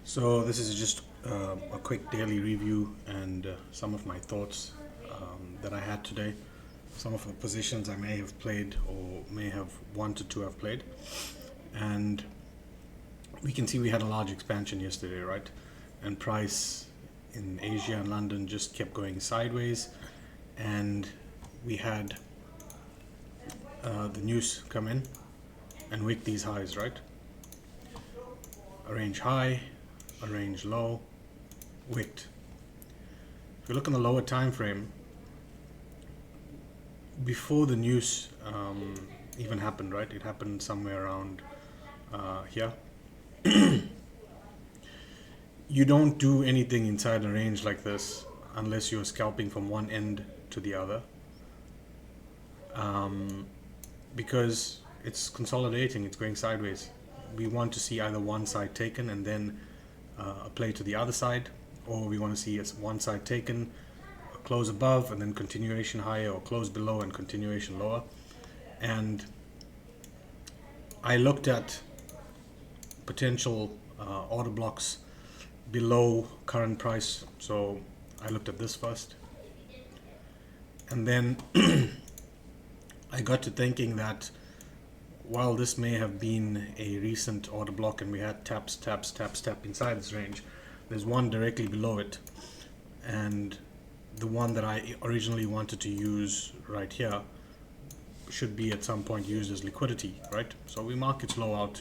So this is just a quick daily review and some of my thoughts that I had today. Some of the positions I may have played or may have wanted to have played. And we can see we had a large expansion yesterday, right? And price in Asia and London just kept going sideways. And we had the news come in and wick these highs, right? A range high, a range low, wicked. If you look in the lower time frame, before the news even happened, right? It happened somewhere around here. You don't do anything inside a range like this unless you're scalping from one end to the other, because it's consolidating, it's going sideways. We want to see either one side taken and then a play to the other side, or we want to see one side taken, a close above and then continuation higher, or close below and continuation lower. And I looked at potential order blocks below current price. So I looked at this first, and then I got to thinking that while this may have been a recent order block and we had taps inside this range, there's one directly below it, and the one that I originally wanted to use right here should be at some point used as liquidity, right? So we mark its low out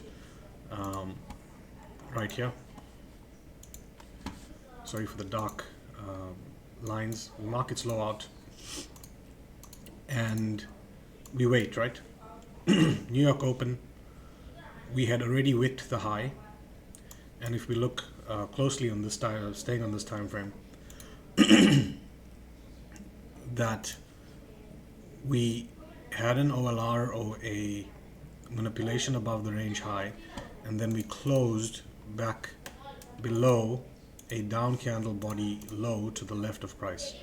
right here. Sorry for the dark lines. We mark its low out and we wait, right? New York Open, we had already wicked the high, and if we look closely on this time, staying on this time frame, that we had an OLR or a manipulation above the range high, and then we closed back below a down candle body low to the left of price.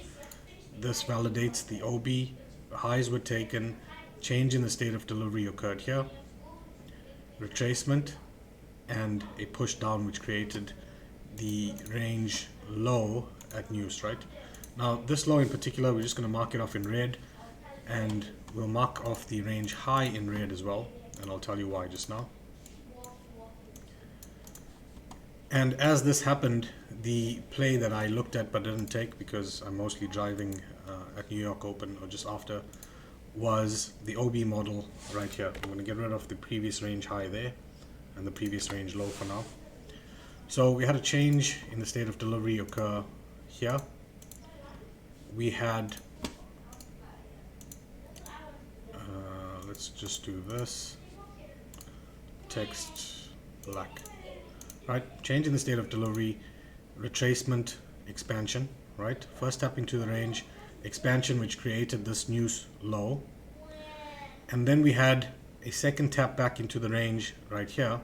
This validates the OB. Highs were taken, change in the state of delivery occurred here, retracement, and a push down which created the range low at news, right? Now this low in particular, we're just going to mark it off in red, and we'll mark off the range high in red as well, and I'll tell you why just now. And as this happened, the play that I looked at but didn't take because I'm mostly driving at New York Open or just after, was the OB model right here. I'm going to get rid of the previous range high there and the previous range low for now. So we had a change in the state of delivery occur here. We had, let's just do this, text black, right? Change in the state of delivery, retracement, expansion, right? First tapping to the range, expansion which created this news low, and then we had a second tap back into the range right here,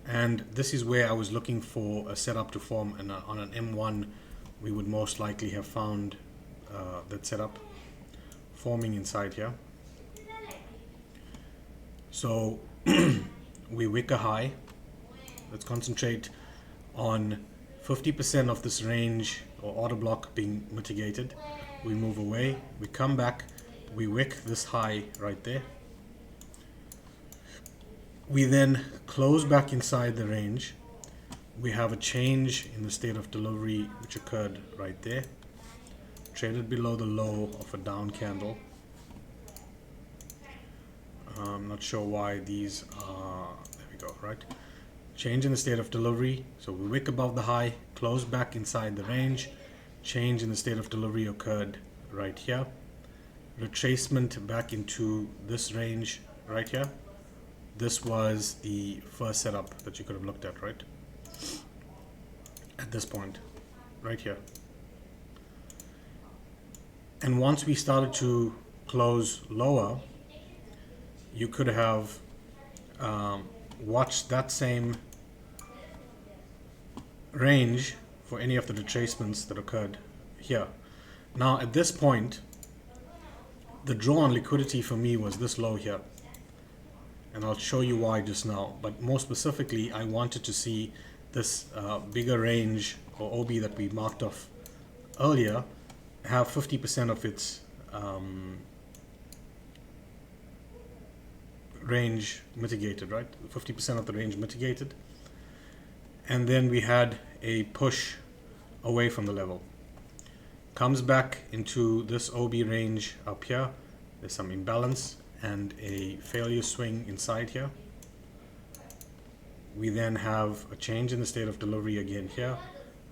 and this is where I was looking for a setup to form, and on an M1 we would most likely have found that setup forming inside here. So we wick a high. Let's concentrate on 50% of this range or order block being mitigated. We move away, we come back, we wick this high right there. We then close back inside the range. We have a change in the state of delivery which occurred right there. Traded below the low of a down candle. I'm not sure why these are, there we go, right? Change in the state of delivery. So we wick above the high, close back inside the range. Change in the state of delivery occurred right here. Retracement back into this range right here. This was the first setup that you could have looked at, right? At this point, right here. And once we started to close lower, you could have watched that same range for any of the retracements that occurred here. Now at this point, the draw on liquidity for me was this low here, and I'll show you why just now. But more specifically, I wanted to see this bigger range or OB that we marked off earlier have 50% of its range mitigated, right? 50% of the range mitigated. And then we had a push away from the level. Comes back into this OB range up here. There's some imbalance and a failure swing inside here. We then have a change in the state of delivery again here.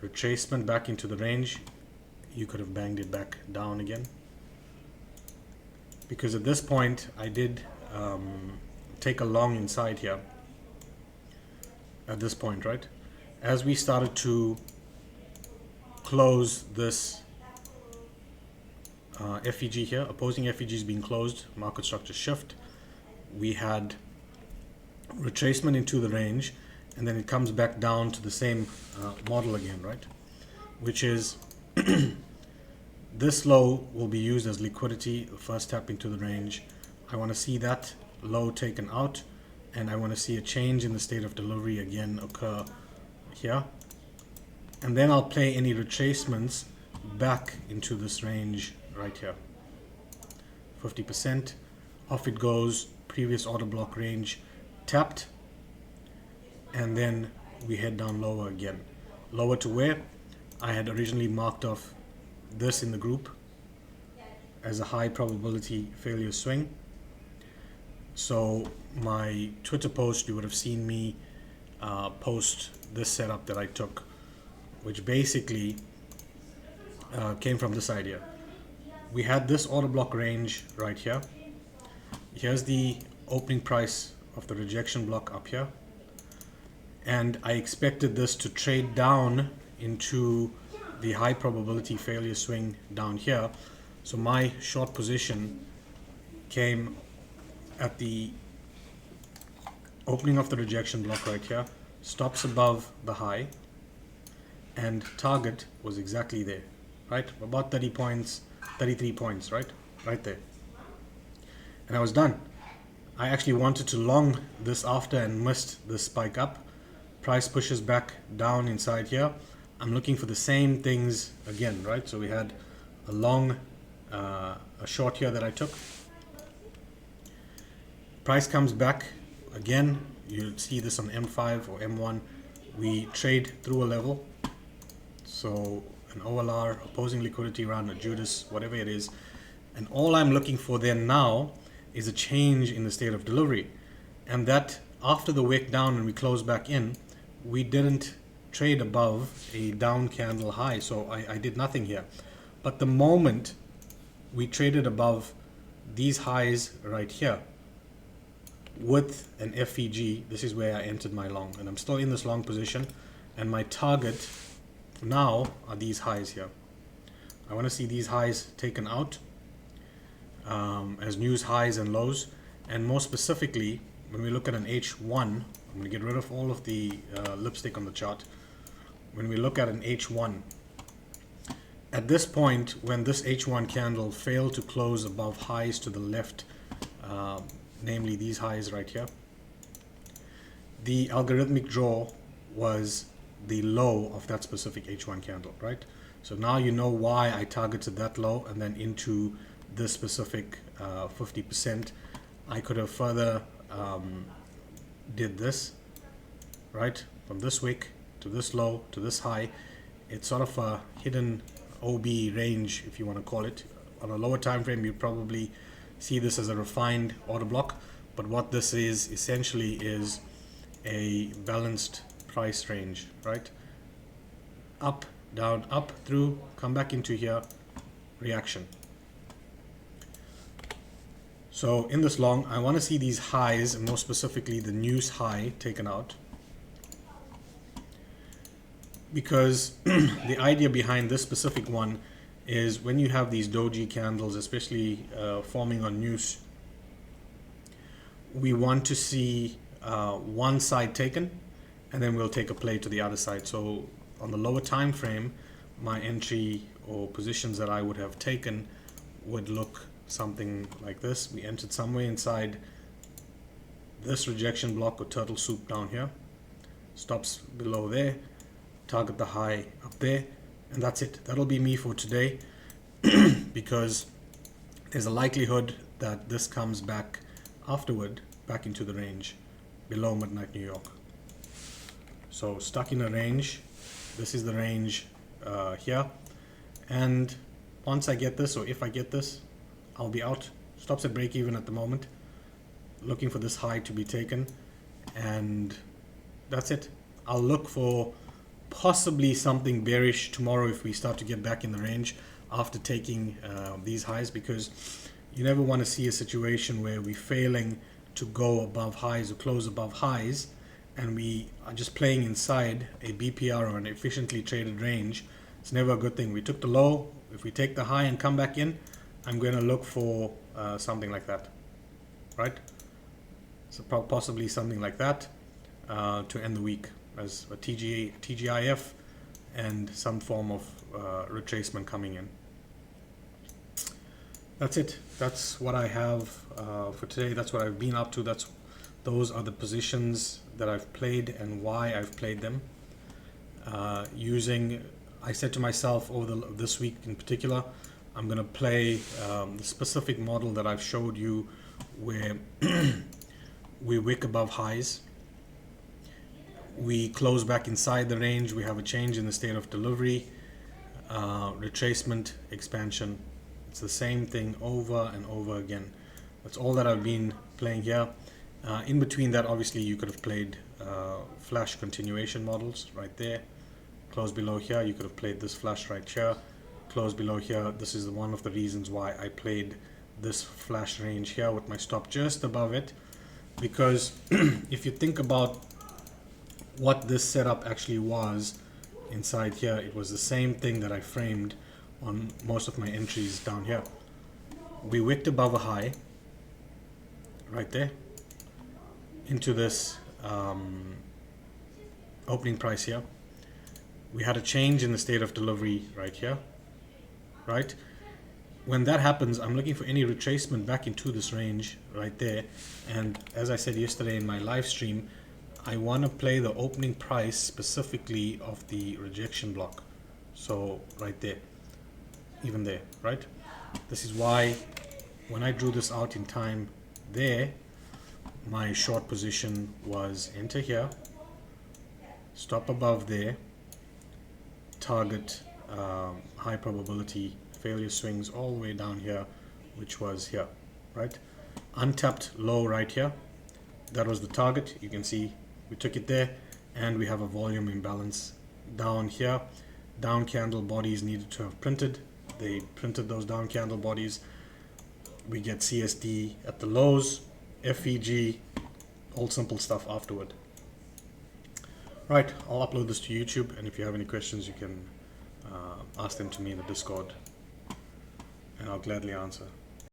Retracement back into the range. You could have banged it back down again. Because at this point, I did take a long inside here. At this point, right? As we started to close this FEG here, opposing FEG is being closed, market structure shift. We had retracement into the range, and then it comes back down to the same model again, right? Which is this low will be used as liquidity, the first tap into the range. I want to see that low taken out, and I want to see a change in the state of delivery again occur here. And then I'll play any retracements back into this range right here. 50%. Off it goes, previous order block range tapped, and then we head down lower again. Lower to where? I had originally marked off this in the group as a high probability failure swing. So my Twitter post, you would have seen me post this setup that I took, which basically came from this idea. We had this order block range right here. Here's the opening price of the rejection block up here. And I expected this to trade down into the high probability failure swing down here. So my short position came at the opening of the rejection block right here, stops above the high, and target was exactly there, right? About 30 points, 33 points, right? Right there. And I was done. I actually wanted to long this after and missed the spike up. Price pushes back down inside here. I'm looking for the same things again, right? So we had a long, a short here that I took. Price comes back again. You'll see this on M5 or M1. We trade through a level. So an OLR, opposing liquidity run, a Judas, whatever it is. And all I'm looking for then now is a change in the state of delivery. And that after the wick down and we close back in, we didn't trade above a down candle high. So I did nothing here. But the moment we traded above these highs right here, with an FEG, this is where I entered my long, and I'm still in this long position, and my target now are these highs here. I want to see these highs taken out as news highs and lows, and more specifically when we look at an H1, I'm going to get rid of all of the lipstick on the chart. When we look at an H1, at this point when this H1 candle failed to close above highs to the left, namely these highs right here, the algorithmic draw was the low of that specific H1 candle, right? So now you know why I targeted that low and then into this specific 50%. I could have further did this, right? From this wick to this low to this high. It's sort of a hidden OB range, if you want to call it. On a lower time frame, you probably see this as a refined order block, but what this is essentially is a balanced price range, right? Up, down, up, through, come back into here, reaction. So in this long, I want to see these highs, and more specifically the news high taken out, because the idea behind this specific one is when you have these doji candles, especially forming on news, we want to see one side taken, and then we'll take a play to the other side. So on the lower time frame, my entry or positions that I would have taken would look something like this. We entered somewhere inside this rejection block or turtle soup down here. stops below there, target the high up there, and that's it. That'll be me for today because there's a likelihood that this comes back afterward, back into the range below midnight New York. So stuck in a range. This is the range here, and once I get this, or if I get this, I'll be out. Stops at break even at the moment, looking for this high to be taken, and that's it. I'll look for possibly something bearish tomorrow if we start to get back in the range after taking these highs, because you never want to see a situation where we're failing to go above highs or close above highs and we are just playing inside a BPR or an efficiently traded range. It's never a good thing. We took the low. If we take the high and come back in, I'm going to look for something like that, right? So possibly something like that to end the week as a TGIF and some form of retracement coming in. That's it. That's what I have for today. That's what I've been up to. Those are the positions that I've played and why I've played them. I said to myself over this week in particular, I'm going to play the specific model that I've showed you where we wick above highs. We close back inside the range. We have a change in the state of delivery, retracement, expansion. It's the same thing over and over again. That's all that I've been playing here. In between that, obviously, you could have played flash continuation models right there. Close below here, you could have played this flash right here. Close below here. This is one of the reasons why I played this flash range here with my stop just above it. Because if you think about what this setup actually was inside here, it was the same thing that I framed on most of my entries down here. We wicked above a high right there into this opening price here. We had a change in the state of delivery right here, right? When that happens, I'm looking for any retracement back into this range right there. And as I said yesterday in my live stream, I want to play the opening price specifically of the rejection block. So right there, even there, right? This is why when I drew this out in time there, my short position was enter here, stop above there, target high probability failure swings all the way down here, which was here, right? Untapped low right here. That was the target. You can see we took it there, and we have a volume imbalance down here. Down candle bodies needed to have printed. They printed those down candle bodies. We get CSD at the lows, FEG, all simple stuff afterward. Right, I'll upload this to YouTube, and if you have any questions, you can ask them to me in the Discord, and I'll gladly answer.